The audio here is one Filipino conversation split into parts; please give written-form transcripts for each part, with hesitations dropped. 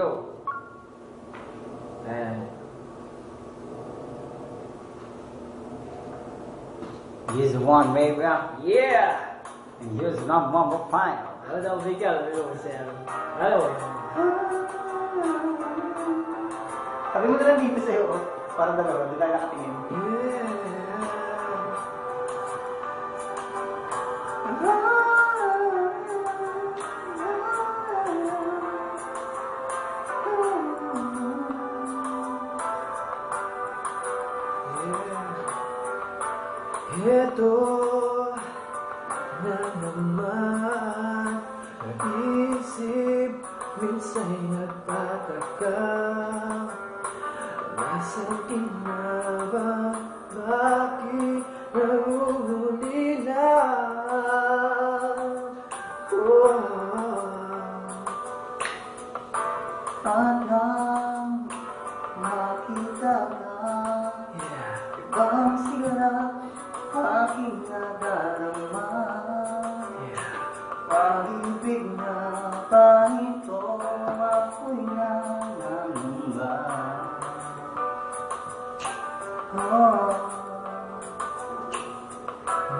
go. And here's one maybe. Yeah. And here's number 5. Daw bigyan mo siya. Hello. Sabi mo na lang dito sa'yo, oh. Parang dalawa, di tayo nakatingin. Ito na naman, naisip, minsa'y nagtataka. Nasa'kin na ba, bakit nahuli na? Parang makita na ibang sila aking nadarama. Pag-ibig na ba ito, ako'y nangamba.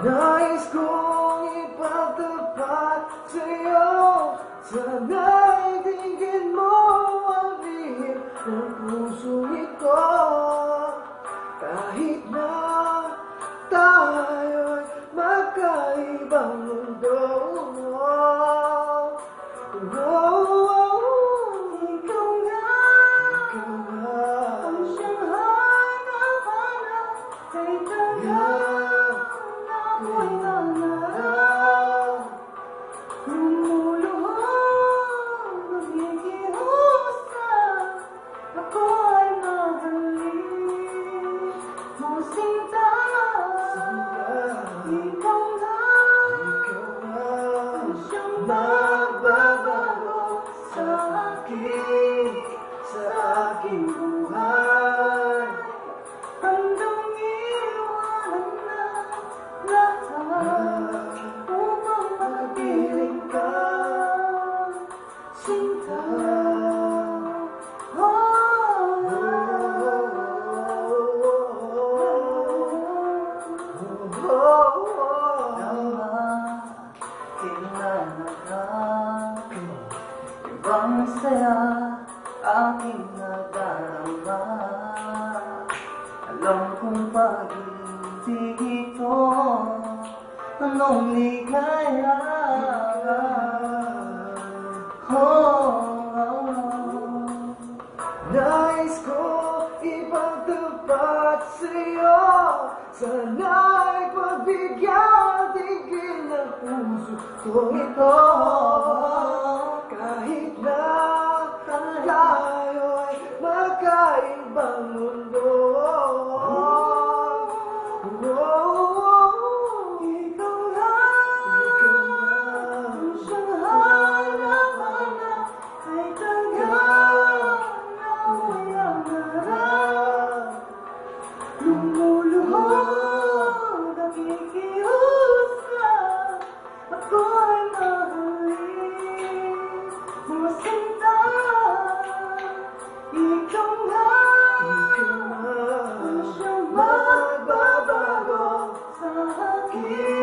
Nais kong ipagtapat sa'yo, sana'y tingin mo ang lihim ng puso ito. Kahit na tayo'y magkaibang mundo. Ikaw nga ang siyang hanap-hanap, kay tagal na ako'y nangarap. Lumuluhod, nagigiusap, ako'y mahalin mo sinta. Ikaw nga ang siyang magbabago sa aking buhay. handang iwanan na lahat upang makapiling ka, sinta. Ibang saya aking nadarama. Alam kong pag-ibig ito, anong ligaya. Nais ko ipagtapat sa'yo, sana'y pagbigyan tigil ng puso kong ito. Kahit na tayo'y magkaibang mundo. Ikaw lang ang siyang hanap-hanap, kay tagal na ako'y nangarap. Lumuluhod, nagigiusap, ako'y mahalin mo sinta. Ikaw nga ang siyang magbabago sa akin.